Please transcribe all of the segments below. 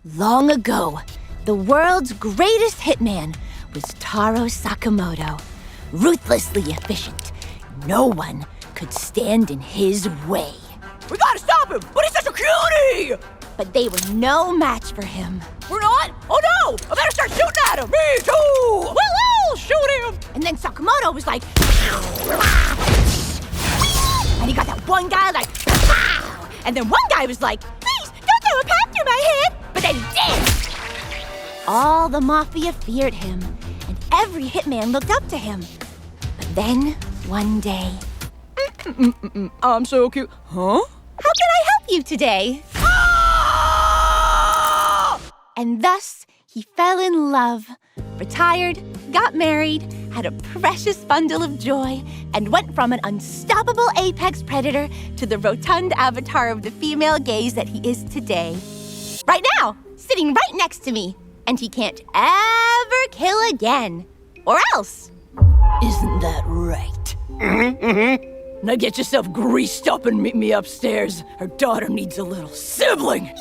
Long ago, the world's greatest hitman was Taro Sakamoto. Ruthlessly efficient. No one could stand in his way. We gotta stop him, but he's such a cutie! But they were no match for him. We're not? Oh no! I better start shooting at him! Me too! Woo-woo! Shoot him! And then Sakamoto was like... And he got that one guy like... And then one guy was like, please, don't throw a pack through my head! But then he did! All the Mafia feared him, and every hitman looked up to him. But then, one day... I'm so cute. Huh? How can I help you today? Ah! And thus, he fell in love, retired, got married, had a precious bundle of joy, and went from an unstoppable apex predator to the rotund avatar of the female gaze that he is today. Right now, sitting right next to me, and he can't ever kill again. Or else. Isn't that right? Now get yourself greased up and meet me upstairs. Her daughter needs a little sibling. Yay!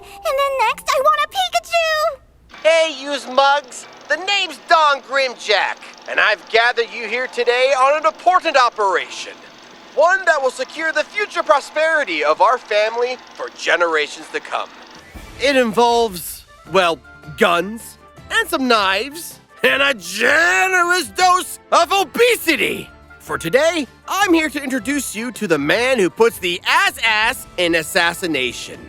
And then next, I want a Pikachu! Hey, yous mugs! The name's Don Grimmjack, and I've gathered you here today on an important operation. One that will secure the future prosperity of our family for generations to come. It involves, well, guns, and some knives, and a generous dose of obesity. For today, I'm here to introduce you to the man who puts the ass in assassination.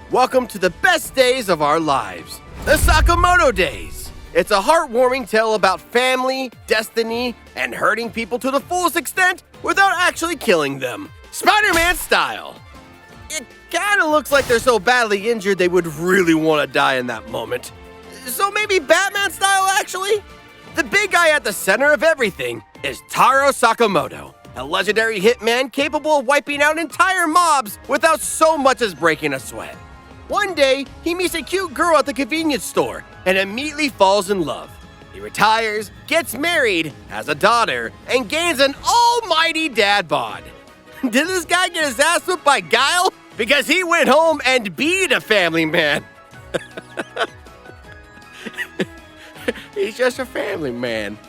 Welcome to the best days of our lives, the Sakamoto Days. It's a heartwarming tale about family, destiny, and hurting people to the fullest extent without actually killing them. Spider-Man style. It kinda looks like they're so badly injured they would really want to die in that moment. So maybe Batman style, actually? The big guy at the center of everything is Taro Sakamoto, a legendary hitman capable of wiping out entire mobs without so much as breaking a sweat. One day, he meets a cute girl at the convenience store and immediately falls in love. He retires, gets married, has a daughter, and gains an almighty dad bod. Did this guy get his ass whipped by Guile? Because he went home and beat a family man. He's just a family man.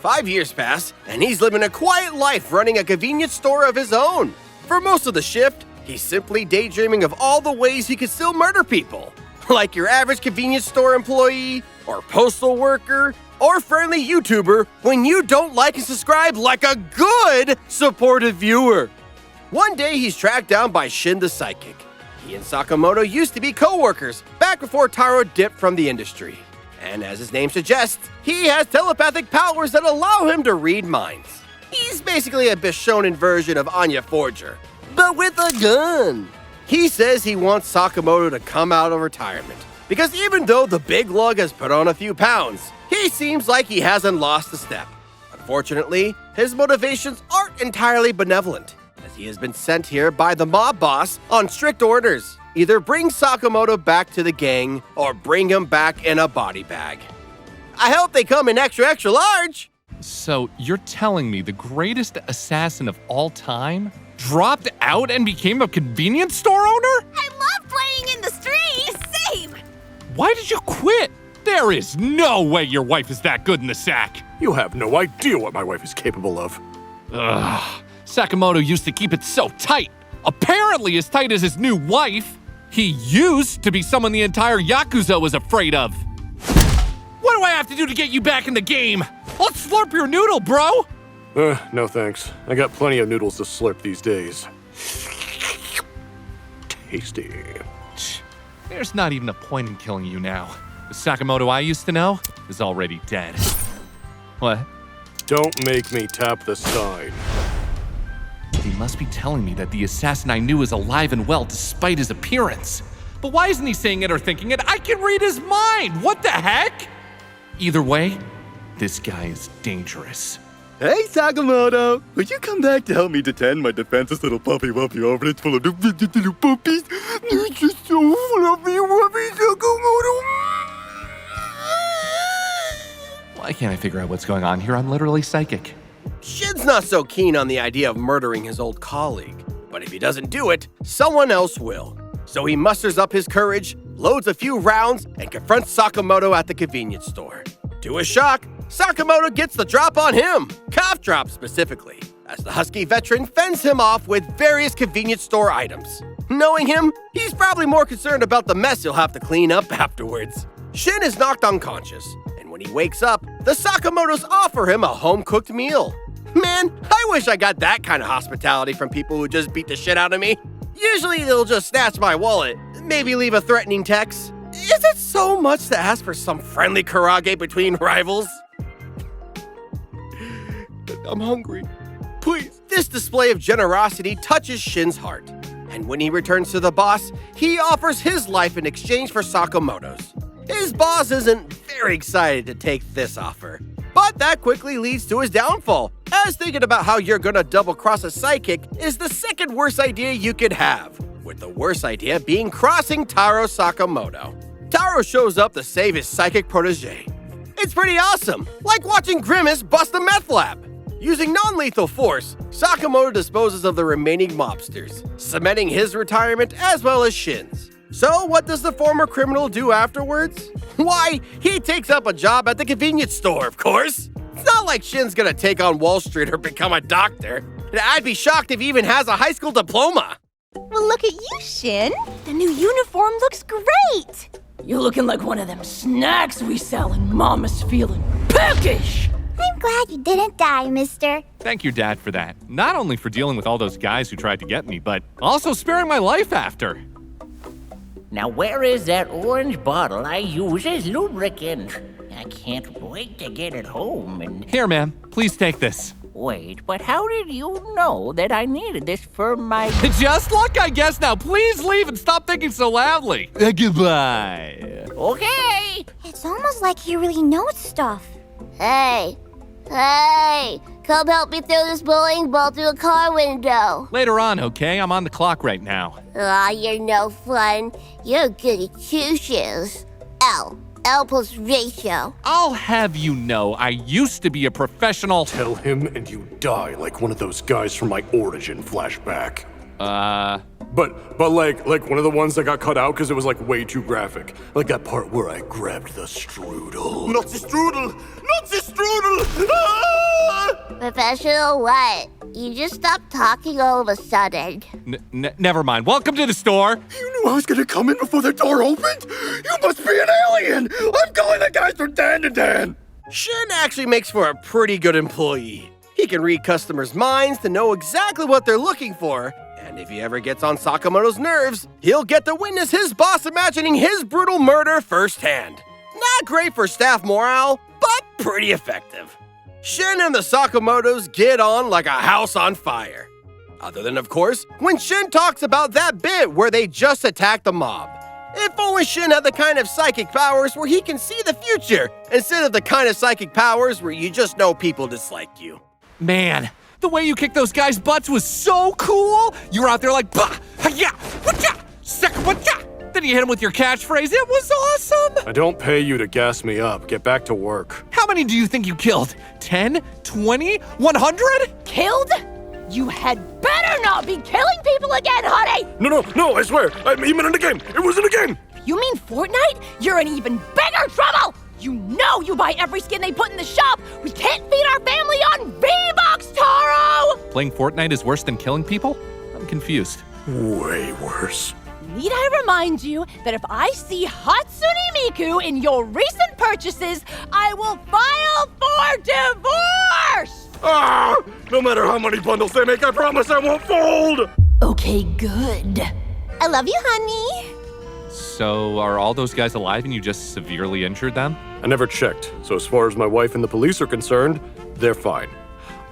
5 years pass, and he's living a quiet life running a convenience store of his own. For most of the shift, he's simply daydreaming of all the ways he could still murder people. Like your average convenience store employee, or postal worker, or friendly YouTuber when you don't like and subscribe like a good supportive viewer. One day, he's tracked down by Shin the Psychic. He and Sakamoto used to be co-workers back before Taro dipped from the industry. And as his name suggests, he has telepathic powers that allow him to read minds. He's basically a Bishonen version of Anya Forger, but with a gun. He says he wants Sakamoto to come out of retirement, because even though the big lug has put on a few pounds, he seems like he hasn't lost a step. Unfortunately, his motivations aren't entirely benevolent, as he has been sent here by the mob boss on strict orders. Either bring Sakamoto back to the gang, or bring him back in a body bag. I hope they come in extra large! So, you're telling me the greatest assassin of all time dropped out and became a convenience store owner? I love playing in the streets! Same! Why did you quit? There is no way your wife is that good in the sack. You have no idea what my wife is capable of. Ugh. Sakamoto used to keep it so tight. Apparently as tight as his new wife. He used to be someone the entire Yakuza was afraid of. What do I have to do to get you back in the game? Let's slurp your noodle, bro! No thanks. I got plenty of noodles to slurp these days. Tasty. There's not even a point in killing you now. The Sakamoto I used to know is already dead. What? Don't make me tap the sign. He must be telling me that the assassin I knew is alive and well despite his appearance. But why isn't he saying it or thinking it? I can read his mind! What the heck? Either way, this guy is dangerous. Hey, Sakamoto! Would you come back to help me detend my defenseless little puppy orphanage full of little puppies? They're just so fluffy, wuffy, Sakamoto! Why can't I figure out what's going on here? I'm literally psychic. Shin's not so keen on the idea of murdering his old colleague, But if he doesn't do it, someone else will. So he musters up his courage, loads a few rounds, and confronts Sakamoto at the convenience store. To his shock, Sakamoto gets the drop on him, cough drop specifically, as the husky veteran fends him off with various convenience store items. Knowing him, he's probably more concerned about the mess he'll have to clean up afterwards. Shin is knocked unconscious, and when he wakes up, the Sakamotos offer him a home-cooked meal. Man, I wish I got that kind of hospitality from people who just beat the shit out of me. Usually they'll just snatch my wallet, maybe leave a threatening text. Is it so much to ask for some friendly karage between rivals? I'm hungry. Please. This display of generosity touches Shin's heart. And when he returns to the boss, he offers his life in exchange for Sakamoto's. His boss isn't very excited to take this offer. But that quickly leads to his downfall, as thinking about how you're gonna double-cross a psychic is the second worst idea you could have, with the worst idea being crossing Taro Sakamoto. Taro shows up to save his psychic protege. It's pretty awesome, like watching Grimace bust a meth lab. Using non-lethal force, Sakamoto disposes of the remaining mobsters, cementing his retirement as well as Shin's. So what does the former criminal do afterwards? Why, he takes up a job at the convenience store, of course. It's not like Shin's gonna take on Wall Street or become a doctor. I'd be shocked if he even has a high school diploma. Well, look at you, Shin. The new uniform looks great. You looking like one of them snacks we sell and Mama's feeling peckish. I'm glad you didn't die, mister. Thank you, Dad, for that. Not only for dealing with all those guys who tried to get me, but also sparing my life after. Now where is that orange bottle I use as lubricant? I can't wait to get it home and... Here, ma'am. Please take this. Wait, but how did you know that I needed this for my... Just luck, I guess. Now, please leave and stop thinking so loudly. Goodbye. Okay! It's almost like he really knows stuff. Hey, come help me throw this bowling ball through a car window. Later on, okay? I'm on the clock right now. Aw, you're no fun. You're good at shoes. L plus ratio. I'll have you know, I used to be a professional... Tell him and you die like one of those guys from my origin flashback. But like one of the ones that got cut out because it was like way too graphic. Like that part where I grabbed the strudel. Not the strudel! Not the strudel! Ah! Professional what? You just stopped talking all of a sudden. Never mind. Welcome to the store. You knew I was gonna come in before the door opened? You must be an alien! I'm calling the guys from Dan to Dan! Shin actually makes for a pretty good employee. He can read customers' minds to know exactly what they're looking for. And if he ever gets on Sakamoto's nerves, he'll get to witness his boss imagining his brutal murder firsthand. Not great for staff morale, but pretty effective. Shin and the Sakamotos get on like a house on fire. Other than, of course, when Shin talks about that bit where they just attacked the mob. If only Shin had the kind of psychic powers where he can see the future, instead of the kind of psychic powers where you just know people dislike you. Man, the way you kicked those guys' butts was so cool. You were out there like, bah, ha-ya, wha-cha, saka-wha-cha. Then you hit him with your catchphrase. It was awesome. I don't pay you to gas me up. Get back to work. How many do you think you killed? 10? 20? 100? Killed? You had better not be killing people again, honey! No, I swear. I mean in the game. It was in the game. You mean Fortnite? You're in even bigger trouble! You know you buy every skin they put in the shop! We can't feed our family on V-Bucks, Taro! Playing Fortnite is worse than killing people? I'm confused. Way worse. Need I remind you that if I see Hatsune Miku in your recent purchases, I will file for divorce! Ah! No matter how many bundles they make, I promise I won't fold! Okay, good. I love you, honey. So are all those guys alive and you just severely injured them? I never checked, so as far as my wife and the police are concerned, they're fine.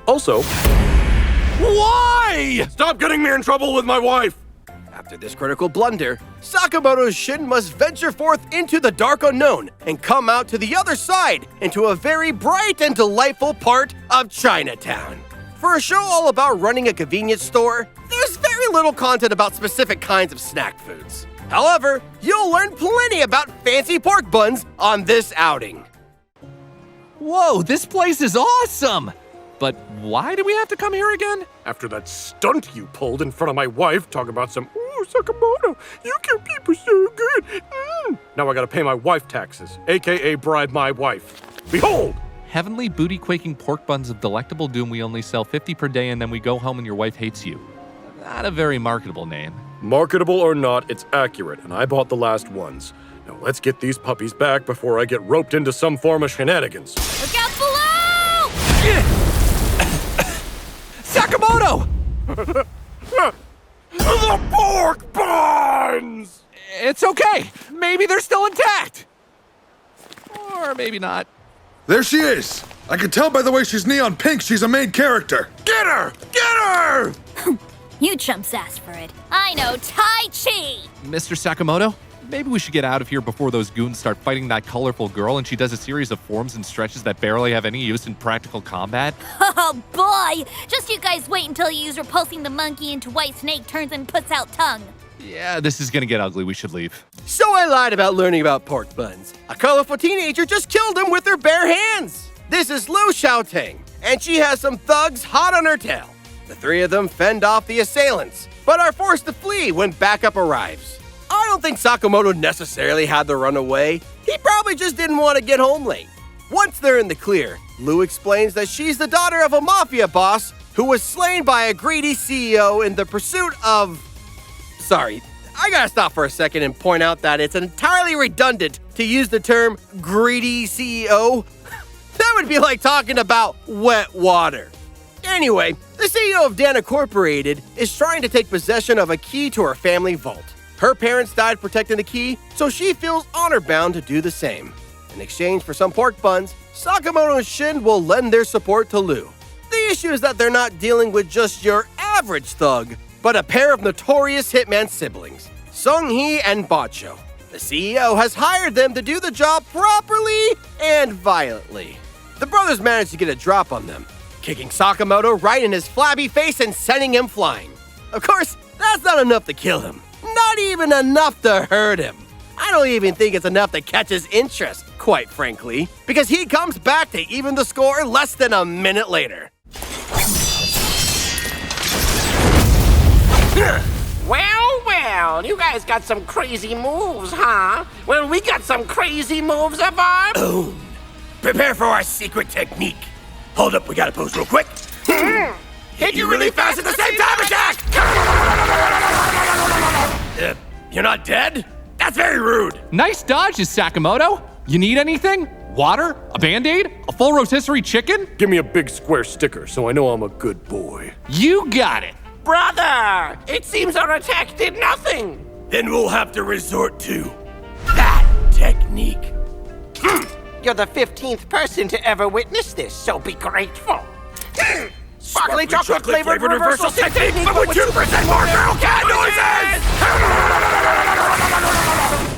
Also, why? Stop getting me in trouble with my wife! After this critical blunder, Sakamoto Shin must venture forth into the dark unknown and come out to the other side into a very bright and delightful part of Chinatown. For a show all about running a convenience store, there's very little content about specific kinds of snack foods. However, you'll learn plenty about fancy pork buns on this outing. Whoa, this place is awesome! but why do we have to come here again? After that stunt you pulled in front of my wife, talking about some, ooh, Sakamoto, you kill people so good. Now I gotta pay my wife taxes, aka bribe my wife. Behold! Heavenly booty-quaking pork buns of delectable doom. We only sell 50 per day and then we go home and your wife hates you. Not a very marketable name. Marketable or not, it's accurate, and I bought the last ones. Now let's get these puppies back before I get roped into some form of shenanigans. Look out below! Sakamoto! The pork buns! It's okay. Maybe they're still intact. Or maybe not. There she is! I can tell by the way she's neon pink she's a main character. Get her! Get her! You chumps asked for it. I know Tai Chi! Mr. Sakamoto, maybe we should get out of here before those goons start fighting that colorful girl and she does a series of forms and stretches that barely have any use in practical combat. Oh boy! Just you guys wait until you use repulsing the monkey into white snake turns and puts out tongue. Yeah, this is gonna get ugly. We should leave. So I lied about learning about pork buns. A colorful teenager just killed him with her bare hands. This is Lu Xiaotang, and she has some thugs hot on her tail. The three of them fend off the assailants, but are forced to flee when backup arrives. I don't think Sakamoto necessarily had to run away. He probably just didn't want to get home late. Once they're in the clear, Lu explains that she's the daughter of a Mafia boss who was slain by a greedy CEO in the pursuit of... Sorry, I gotta stop for a second and point out that it's entirely redundant to use the term greedy CEO. That would be like talking about wet water. Anyway, the CEO of Dan Incorporated is trying to take possession of a key to her family vault. Her parents died protecting the key, so she feels honor-bound to do the same. In exchange for some pork buns, Sakamoto and Shin will lend their support to Lu. The issue is that they're not dealing with just your average thug, but a pair of notorious hitman siblings, Sung-hee and Bacho. The CEO has hired them to do the job properly and violently. The brothers managed to get a drop on them, kicking Sakamoto right in his flabby face and sending him flying. Of course, that's not enough to kill him. Not even enough to hurt him. I don't even think it's enough to catch his interest, quite frankly, because he comes back to even the score less than a minute later. Well, you guys got some crazy moves, huh? Well, we got some crazy moves of our own. Prepare for our secret technique. Hold up, we gotta pose real quick. Hit you really fast at the same time, attack! You're not dead? That's very rude. Nice dodges, Sakamoto. You need anything? Water? A Band-Aid? A full rotisserie chicken? Give me a big square sticker so I know I'm a good boy. You got it. Brother, it seems our attack did nothing. Then we'll have to resort to that technique. You're the 15th person to ever witness this, so be grateful. Sparkly chocolate flavored reversal technique, but with 2% more girl cat noises!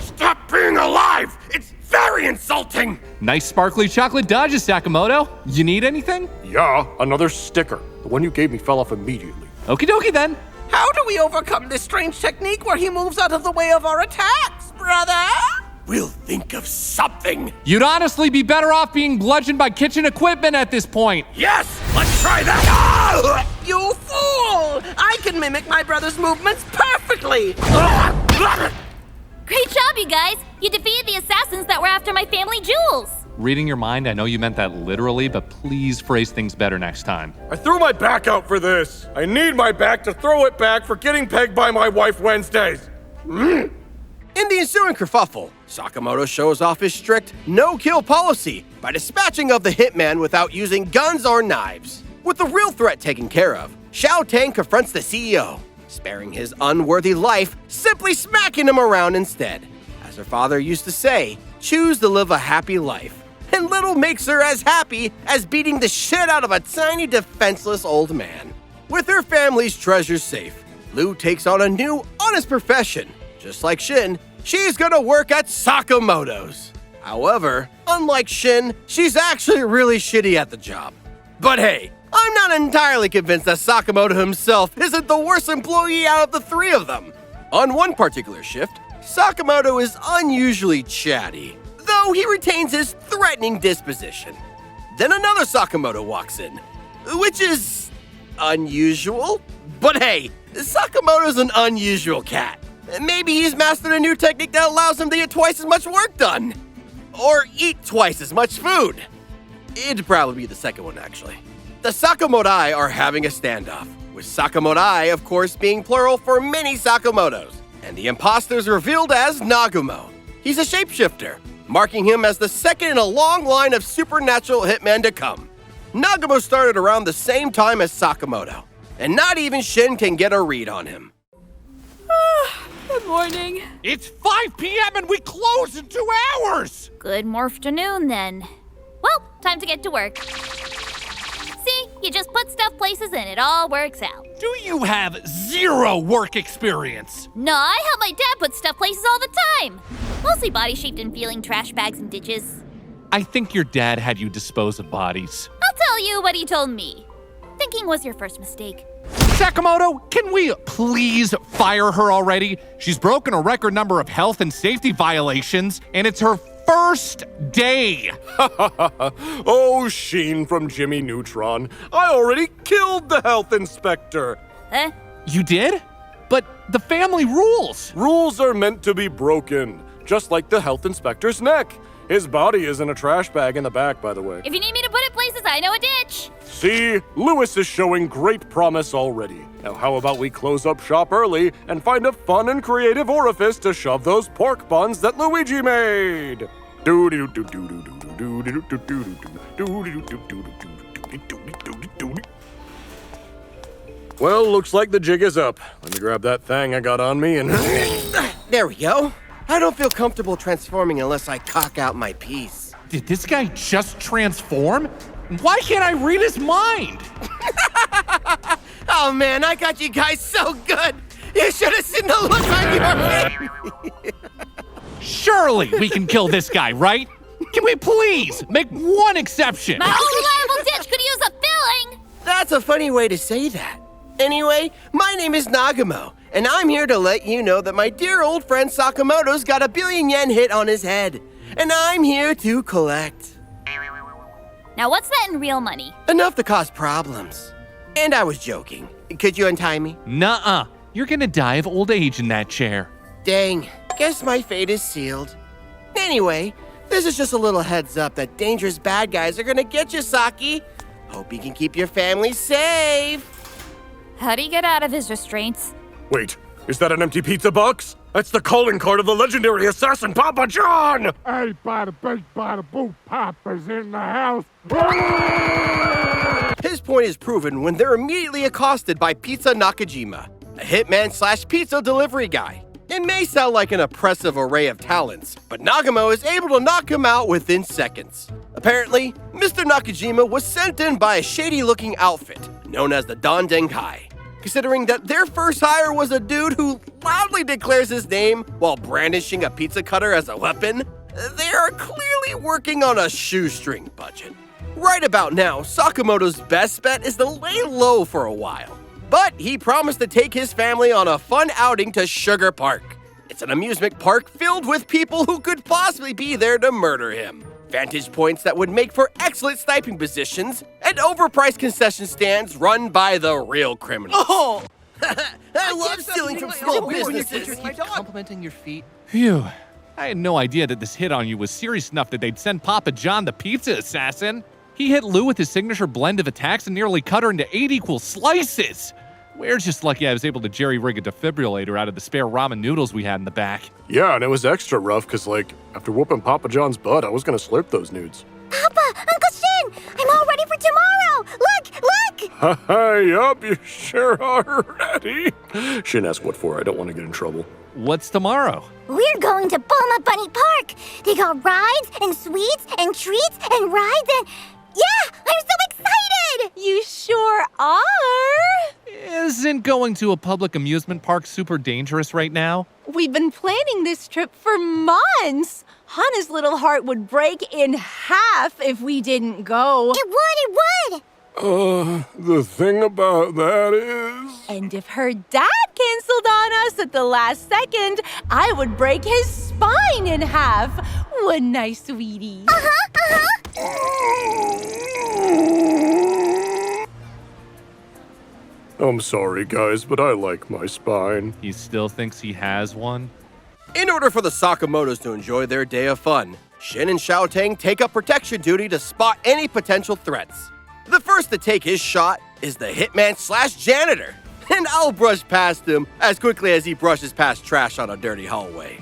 Stop being alive! It's very insulting! Nice sparkly chocolate dodges, Sakamoto. You need anything? Yeah, another sticker. The one you gave me fell off immediately. Okie dokie then. How do we overcome this strange technique where he moves out of the way of our attacks, brother? We'll think of something. You'd honestly be better off being bludgeoned by kitchen equipment at this point. Yes, let's try that. Ah! You fool! I can mimic my brother's movements perfectly. Great job, you guys! You defeated the assassins that were after my family jewels! Reading your mind, I know you meant that literally, but please phrase things better next time. I threw my back out for this. I need my back to throw it back for getting pegged by my wife Wednesdays. In the ensuing kerfuffle, Sakamoto shows off his strict no-kill policy by dispatching of the hitman without using guns or knives. With the real threat taken care of, Xiaotang confronts the CEO, sparing his unworthy life, simply smacking him around instead. As her father used to say, choose to live a happy life. And little makes her as happy as beating the shit out of a tiny defenseless old man. With her family's treasures safe, Lu takes on a new, honest profession. Just like Shin, she's gonna work at Sakamoto's. However, unlike Shin, she's actually really shitty at the job. But hey, I'm not entirely convinced that Sakamoto himself isn't the worst employee out of the three of them. On one particular shift, Sakamoto is unusually chatty, though he retains his threatening disposition. Then another Sakamoto walks in. which is unusual. But hey, Sakamoto's an unusual cat. Maybe he's mastered a new technique that allows him to get twice as much work done. Or eat twice as much food. It'd probably be the second one, actually. The Sakamoto are having a standoff, with Sakamoto, of course, being plural for many Sakamotos. And the imposter's revealed as Nagumo. He's a shapeshifter, marking him as the second in a long line of supernatural hitmen to come. Nagumo started around the same time as Sakamoto, and not even Shin can get a read on him. Good morning. It's 5 p.m. and we close in 2 hours! Good morphternoon, then. Well, time to get to work. See, you just put stuff places and it all works out. Do you have zero work experience? No, I help my dad put stuff places all the time. Mostly body shaped and feeling trash bags and ditches. I think your dad had you dispose of bodies. I'll tell you what he told me. Thinking was your first mistake. Sakamoto, can we please fire her already? She's broken a record number of health and safety violations, and it's her first day. Oh, Shin from Jimmy Neutron. I already killed the health inspector. Huh? You did? But the family rules. Rules are meant to be broken, just like the health inspector's neck. His body is in a trash bag in the back, by the way. If you need me to put it places, I know a ditch. See, Lewis is showing great promise already. Now how about we close up shop early and find a fun and creative orifice to shove those pork buns that Luigi made? Well, looks like the jig is up. Let me grab that thing I got on me and... There we go. I don't feel comfortable transforming unless I cock out my piece. Did this guy just transform? Why can't I read his mind? Oh man, I got you guys so good. You should have seen the look on your face. Surely we can kill this guy, right? Can we please make one exception? My old reliable ditch could use a filling. That's a funny way to say that. Anyway, my name is Nagumo, and I'm here to let you know that my dear old friend Sakamoto's got a 1 billion yen hit on his head, and I'm here to collect. Now what's that in real money? Enough to cause problems. And I was joking. Could you untie me? Nuh-uh. You're gonna die of old age in that chair. Dang, guess my fate is sealed. Anyway, this is just a little heads up that dangerous bad guys are gonna get you, Saki. Hope you can keep your family safe. How'd he get out of his restraints? Wait, is that an empty pizza box? That's the calling card of the legendary assassin Papa John! Hey, bada bing, bada boo, Papa's in the house. His point is proven when they're immediately accosted by Pizza Nakajima, a hitman / pizza delivery guy. It may sound like an oppressive array of talents, but Nagumo is able to knock him out within seconds. Apparently, Mr. Nakajima was sent in by a shady-looking outfit known as the Don Denkai. Considering that their first hire was a dude who loudly declares his name while brandishing a pizza cutter as a weapon, they are clearly working on a shoestring budget. Right about now, Sakamoto's best bet is to lay low for a while. But he promised to take his family on a fun outing to Sugar Park. It's an amusement park filled with people who could possibly be there to murder him. Vantage points that would make for excellent sniping positions, and overpriced concession stands run by the real criminals. Oh! I love stealing from small businesses. Complimenting your feet. Phew. I had no idea that this hit on you was serious enough that they'd send Papa John the pizza assassin. He hit Lou with his signature blend of attacks and nearly cut her into 8 equal slices. We're just lucky I was able to jerry-rig a defibrillator out of the spare ramen noodles we had in the back. Yeah, and it was extra rough because, like, after whooping Papa John's butt, I was gonna slurp those nudes. Papa, Uncle Shin, I'm all ready for tomorrow. Look! Haha, yup, you sure are ready. Shin asked what for, I don't want to get in trouble. What's tomorrow? We're going to Bulma Bunny Park. They got rides and sweets and treats and rides and... Yeah, I'm so excited! You sure are. Isn't going to a public amusement park super dangerous right now? We've been planning this trip for months. Hana's little heart would break in half if we didn't go. It would! The thing about that is... And if her dad canceled on us at the last second, I would break his spine in half. Wouldn't I, sweetie? I'm sorry, guys, but I like my spine. He still thinks he has one? In order for the Sakamotos to enjoy their day of fun, Shin and Xiaotang take up protection duty to spot any potential threats. The first to take his shot is the hitman/janitor, and I'll brush past him as quickly as he brushes past trash on a dirty hallway.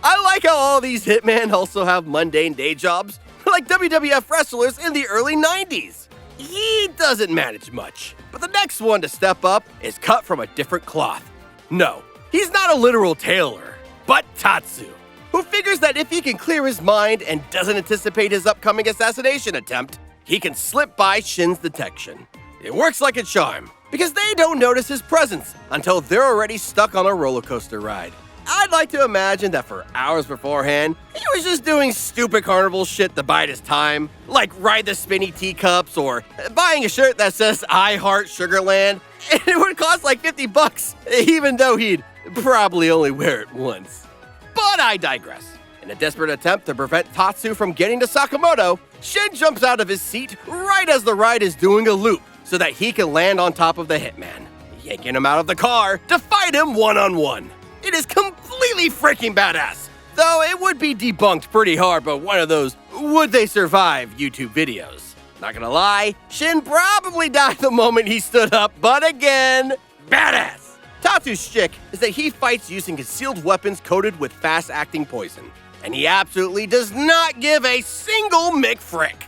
I like how all these hitmen also have mundane day jobs, like WWF wrestlers in the early 90s. He doesn't manage much, but the next one to step up is cut from a different cloth. No, he's not a literal tailor, but Tatsu, who figures that if he can clear his mind and doesn't anticipate his upcoming assassination attempt, he can slip by Shin's detection. It works like a charm, because they don't notice his presence until they're already stuck on a roller coaster ride. I'd like to imagine that for hours beforehand, he was just doing stupid carnival shit to bide his time, like ride the spinny teacups or buying a shirt that says I Heart Sugarland, and it would cost like $50, even though he'd probably only wear it once. But I digress. In a desperate attempt to prevent Tatsu from getting to Sakamoto, Shin jumps out of his seat right as the ride is doing a loop so that he can land on top of the hitman, yanking him out of the car to fight him one-on-one. It is completely freaking badass, though it would be debunked pretty hard by one of those would they survive YouTube videos. Not gonna lie, Shin probably died the moment he stood up, but again, badass! Tatsu's shtick is that he fights using concealed weapons coated with fast-acting poison, and he absolutely does not give a single McFrick.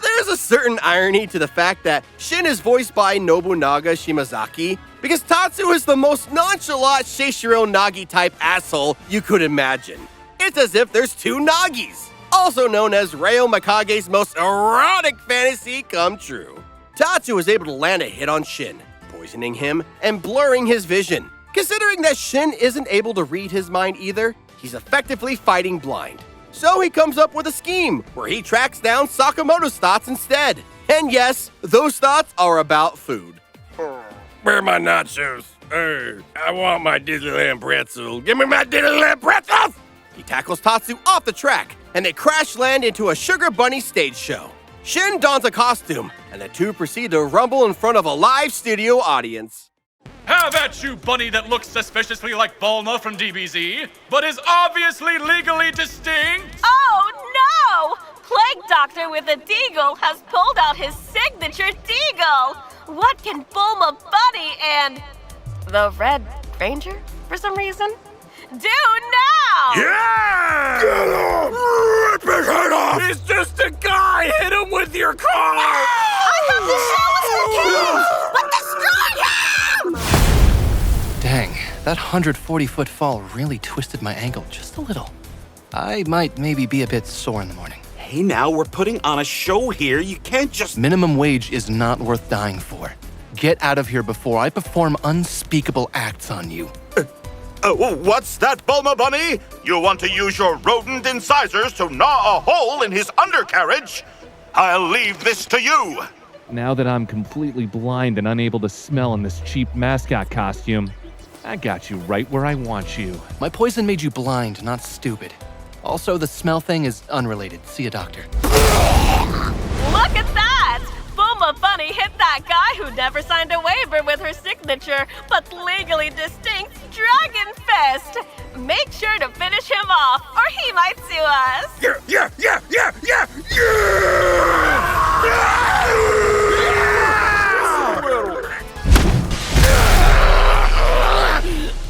There's a certain irony to the fact that Shin is voiced by Nobunaga Shimazaki, because Tatsu is the most nonchalant Seishiro Nagi type asshole you could imagine. It's as if there's two Nagis, also known as Reo Mikage's most erotic fantasy come true. Tatsu is able to land a hit on Shin, poisoning him and blurring his vision. Considering that Shin isn't able to read his mind either, he's effectively fighting blind. So he comes up with a scheme where he tracks down Sakamoto's thoughts instead. And yes, those thoughts are about food. Where are my nachos? Hey, I want my Disneyland pretzel. Give me my Disneyland pretzels! He tackles Tatsu off the track, and they crash land into a Sugar Bunny stage show. Shin dons a costume, and the two proceed to rumble in front of a live studio audience. Have at you, bunny that looks suspiciously like Bulma from DBZ, but is obviously legally distinct? Oh no! Plague Doctor with a Deagle has pulled out his signature Deagle! What can Bulma Bunny and the Red Ranger, for some reason, do now? Yeah! Get him! Rip his head off! It's just a guy! Hit him with your car! I thought the show was for kids! But destroy him! Dang, that 140-foot fall really twisted my ankle just a little. I might maybe be a bit sore in the morning. Hey now, we're putting on a show here. You can't just— Minimum wage is not worth dying for. Get out of here before I perform unspeakable acts on you. What's that, Bulma Bunny? You want to use your rodent incisors to gnaw a hole in his undercarriage? I'll leave this to you. Now that I'm completely blind and unable to smell in this cheap mascot costume, I got you right where I want you. My poison made you blind, not stupid. Also, the smell thing is unrelated. See a doctor. Look at that! Bulma Bunny hit that guy who never signed a waiver with her signature, but legally distinct Dragon Fist. Make sure to finish him off, or he might sue us. Yeah!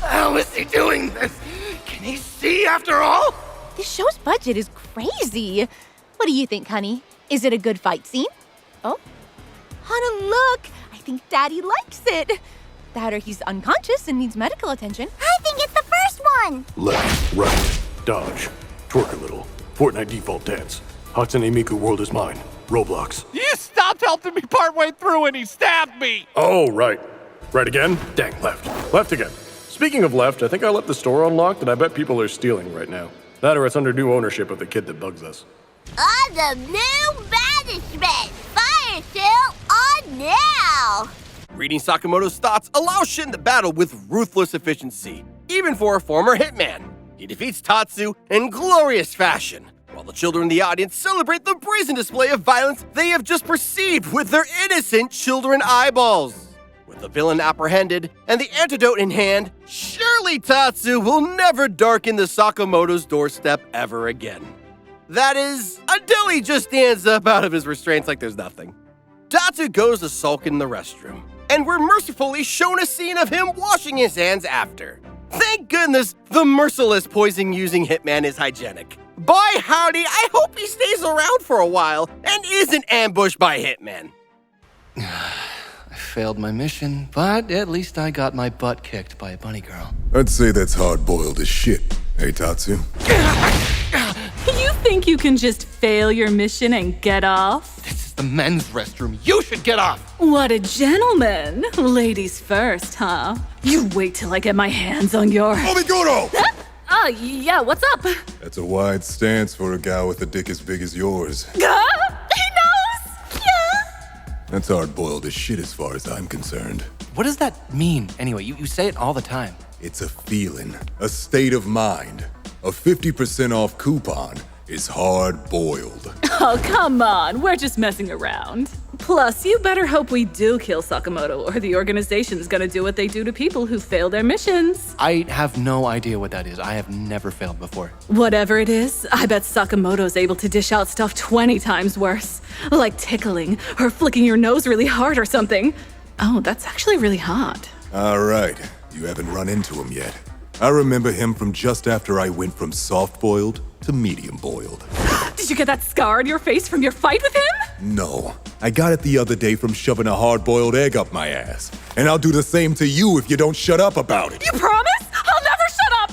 How is he doing this? Can he see after all? This show's budget is crazy. What do you think, honey? Is it a good fight scene? Oh, Hana, look! I think Daddy likes it. That or he's unconscious and needs medical attention. I think it's the first one! Left, right, dodge, twerk a little, Fortnite default dance, Hatsune Miku world is mine, Roblox. You stopped helping me partway through and he stabbed me! Oh, right. Right again? Dang, left. Left again. Speaking of left, I think I left the store unlocked and I bet people are stealing right now. That or it's under new ownership of the kid that bugs us. Awesome new banishment! Fire sale on now! Reading Sakamoto's thoughts allows Shin to battle with ruthless efficiency, even for a former hitman. He defeats Tatsu in glorious fashion, while the children in the audience celebrate the brazen display of violence they have just perceived with their innocent children eyeballs. With the villain apprehended and the antidote in hand, surely Tatsu will never darken the Sakamoto's doorstep ever again. That is, until he just stands up out of his restraints like there's nothing. Tatsu goes to sulk in the restroom, and we're mercifully shown a scene of him washing his hands after. Thank goodness the merciless poison-using hitman is hygienic. By howdy, I hope he stays around for a while and isn't ambushed by hitmen. I failed my mission, but at least I got my butt kicked by a bunny girl. I'd say that's hard-boiled as shit. Hey, Tatsu? You think you can just fail your mission and get off? This is the men's restroom. You should get off! What a gentleman. Ladies first, huh? You wait till I get my hands on your... Obiguro! Yeah, what's up? That's a wide stance for a guy with a dick as big as yours. He knows! Yeah! That's hard-boiled as shit as far as I'm concerned. What does that mean, anyway? You say it all the time. It's a feeling, a state of mind. A 50% off coupon is hard-boiled. Oh, come on. We're just messing around. Plus, you better hope we do kill Sakamoto, or the organization's gonna do what they do to people who fail their missions. I have no idea what that is. I have never failed before. Whatever it is, I bet Sakamoto's able to dish out stuff 20 times worse. Like tickling, or flicking your nose really hard or something. Oh, that's actually really hot. All right. You haven't run into him yet. I remember him from just after I went from soft-boiled to medium-boiled. Did you get that scar on your face from your fight with him? No. I got it the other day from shoving a hard-boiled egg up my ass. And I'll do the same to you if you don't shut up about it. You promise? I'll never shut up!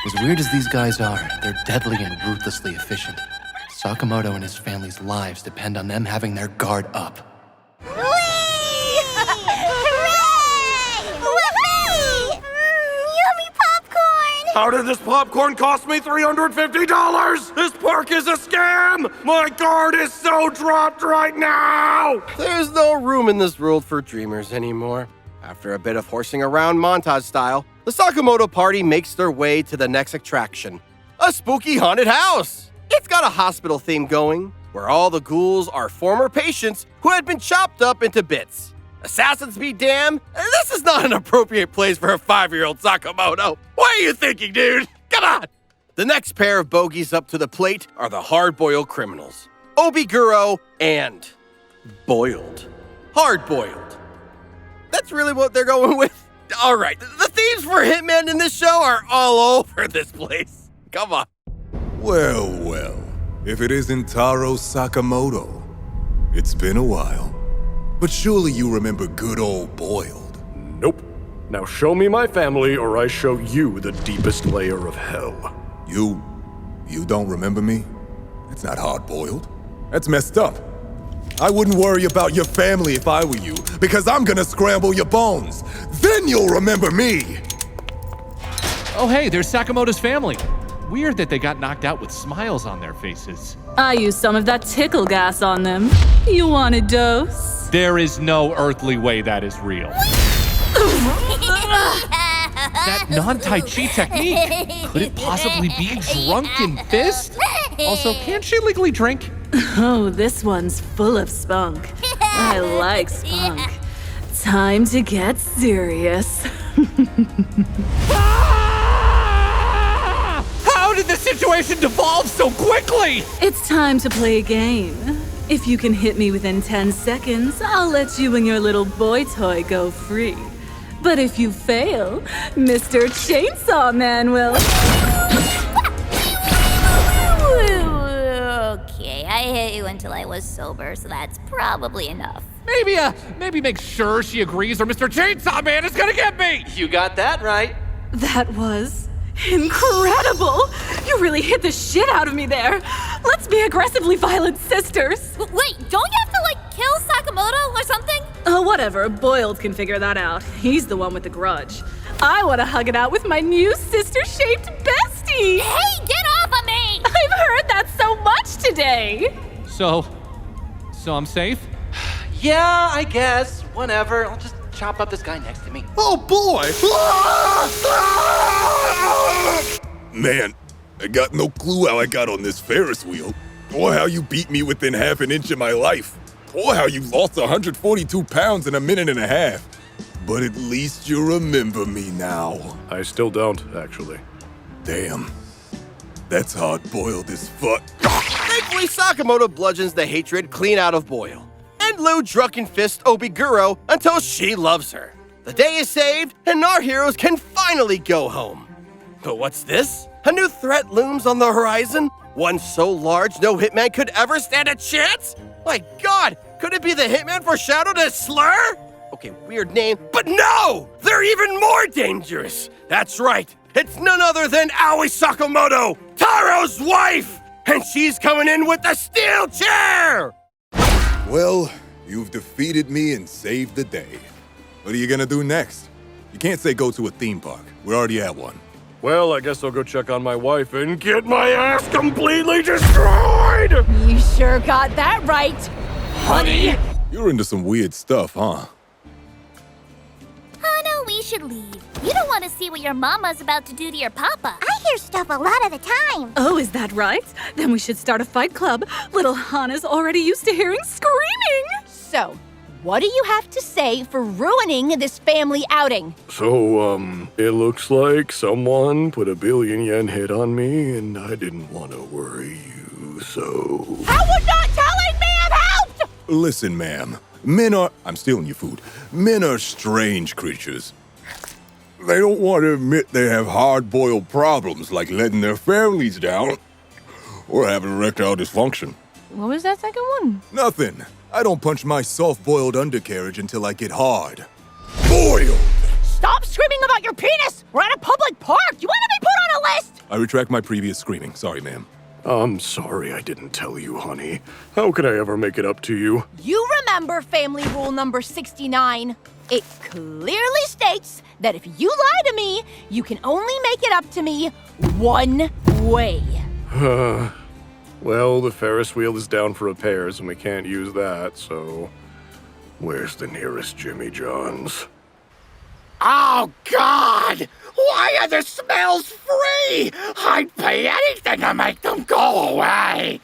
As weird as these guys are, they're deadly and ruthlessly efficient. Sakamoto and his family's lives depend on them having their guard up. How did this popcorn cost me $350? This park is a scam! My guard is so dropped right now! There's no room in this world for dreamers anymore. After a bit of horsing around montage style, the Sakamoto party makes their way to the next attraction, a spooky haunted house. It's got a hospital theme going, where all the ghouls are former patients who had been chopped up into bits. Assassins be damned, this is not an appropriate place for a 5-year-old Sakamoto. What are you thinking, dude? Come on! The next pair of bogeys up to the plate are the hard-boiled criminals, Obiguro and boiled. Hard-boiled. That's really what they're going with? All right, the themes for Hitman in this show are all over this place. Come on. Well. If it isn't Taro Sakamoto, it's been a while. But surely you remember good old boiled. Nope. Now show me my family or I show you the deepest layer of hell. You don't remember me? That's not hard-boiled. That's messed up. I wouldn't worry about your family if I were you, because I'm gonna scramble your bones. Then you'll remember me! Oh hey, there's Sakamoto's family. Weird that they got knocked out with smiles on their faces. I used some of that tickle gas on them. You want a dose? There is no earthly way that is real. That non-Tai Chi technique, could it possibly be drunken fist? Also, can't she legally drink? Oh, this one's full of spunk. I like spunk. Time to get serious. How did the situation devolve so quickly? It's time to play a game. If you can hit me within 10 seconds, I'll let you and your little boy toy go free. But if you fail, Mr. Chainsaw Man will... Okay, I hit you until I was sober, so that's probably enough. Maybe make sure she agrees or Mr. Chainsaw Man is gonna get me! You got that right. That was incredible! You really hit the shit out of me there. Let's be aggressively violent sisters. Wait, don't you have to, kill Sakamoto or something? Whatever. Boiled can figure that out. He's the one with the grudge. I want to hug it out with my new sister-shaped bestie. Hey, get off of me! I've heard that so much today. So I'm safe? Yeah, I guess. Whatever. I'll just chop up this guy next to me. Oh boy! Man, I got no clue how I got on this Ferris wheel, or how you beat me within half an inch of my life. or how you lost 142 pounds in a minute and a half. But at least you remember me now. I still don't, actually. Damn. That's hard-boiled as fuck. Thankfully, Sakamoto bludgeons the hatred clean out of Boyle. And Lou drunken fist Obiguro until she loves her. The day is saved, and our heroes can finally go home. But what's this? A new threat looms on the horizon? One so large no hitman could ever stand a chance? My God, could it be the hitman foreshadowed as Slur? Okay, weird name, but no! They're even more dangerous! That's right, it's none other than Aoi Sakamoto, Taro's wife! And she's coming in with the steel chair! Well, you've defeated me and saved the day. What are you gonna do next? You can't say go to a theme park. We're already at one. Well, I guess I'll go check on my wife and get my ass completely destroyed! You sure got that right, honey. You're into some weird stuff, huh? Hana, we should leave. You don't want to see what your mama's about to do to your papa. I hear stuff a lot of the time. Oh, is that right? Then we should start a fight club. Little Hana's already used to hearing screaming. So, what do you have to say for ruining this family outing? So, it looks like someone put a billion yen hit on me, and I didn't want to worry you, so... How would not telling me have helped? Listen, ma'am. Men are... I'm stealing your food. Men are strange creatures. They don't want to admit they have hard-boiled problems like letting their families down or having erectile dysfunction. What was that second one? Nothing. I don't punch my soft-boiled undercarriage until I get hard. Boiled! Stop screaming about your penis! We're at a public park! You want to be put on a list? I retract my previous screaming. Sorry, ma'am. I'm sorry I didn't tell you, honey. How could I ever make it up to you? You remember family rule number 69. It clearly states that if you lie to me, you can only make it up to me one way. Well, the Ferris wheel is down for repairs and we can't use that, so... Where's the nearest Jimmy John's? Oh, God! Why are the smells free? I'd pay anything to make them go away!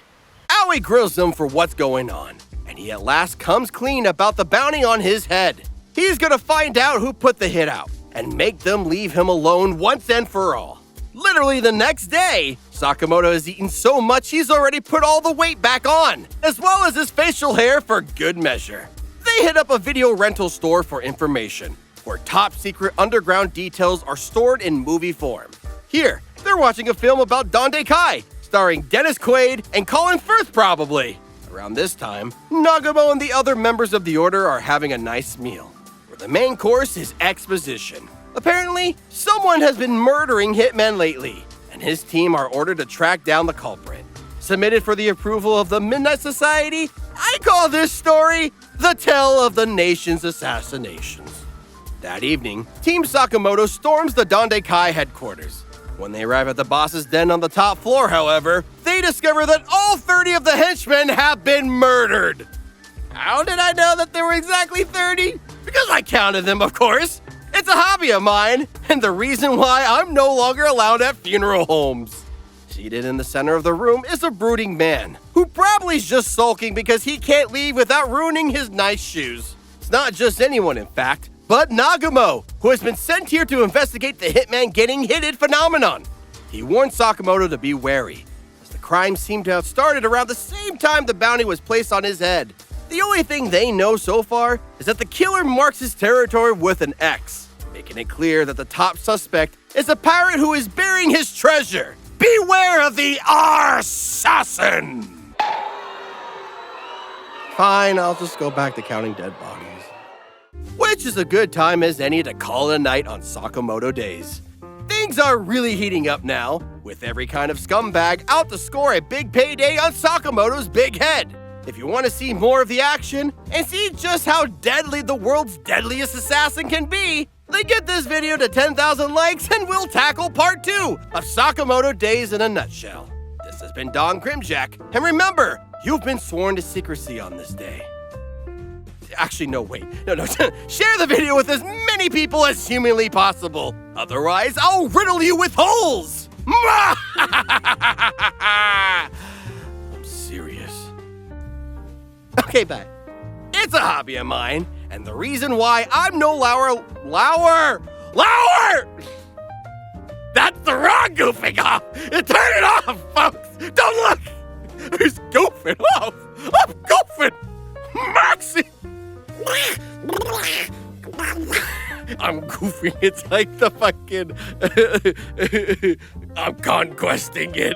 Aoi grills them for what's going on, and he at last comes clean about the bounty on his head. He's gonna find out who put the hit out, and make them leave him alone once and for all. Literally the next day, Sakamoto has eaten so much he's already put all the weight back on, as well as his facial hair for good measure. They hit up a video rental store for information, where top-secret underground details are stored in movie form. Here, they're watching a film about Donde Kai, starring Dennis Quaid and Colin Firth probably. Around this time, Nagumo and the other members of the Order are having a nice meal, where the main course is exposition. Apparently, someone has been murdering hitmen lately, and his team are ordered to track down the culprit. Submitted for the approval of the Midnight Society, I call this story The Tale of the Nation's Assassinations. That evening, Team Sakamoto storms the Donde Kai headquarters. When they arrive at the boss's den on the top floor, however, they discover that all 30 of the henchmen have been murdered. How did I know that there were exactly 30? Because I counted them, of course. It's a hobby of mine, and the reason why I'm no longer allowed at funeral homes. Seated in the center of the room is a brooding man, who probably is just sulking because he can't leave without ruining his nice shoes. It's not just anyone, in fact, but Nagumo, who has been sent here to investigate the hitman getting hitted phenomenon. He warned Sakamoto to be wary, as the crime seemed to have started around the same time the bounty was placed on his head. The only thing they know so far is that the killer marks his territory with an X, making it clear that the top suspect is a pirate who is burying his treasure. Beware of the assassin! Fine, I'll just go back to counting dead bodies. Which is a good time as any to call it a night on Sakamoto Days. Things are really heating up now, with every kind of scumbag out to score a big payday on Sakamoto's big head. If you want to see more of the action and see just how deadly the world's deadliest assassin can be, then get this video to 10,000 likes and we'll tackle part 2 of Sakamoto Days in a nutshell. This has been Don Grimmjack, and remember, you've been sworn to secrecy on this day. Actually, no, wait. No. Share the video with as many people as humanly possible. Otherwise, I'll riddle you with holes! I'm serious. Okay, bye. It's a hobby of mine, and the reason why I'm no lower! That's the wrong goofing off! Turn it off, folks! Don't look! Who's goofing off? I'm goofing! Maxi! I'm goofing. It's like the fucking... I'm conquesting it.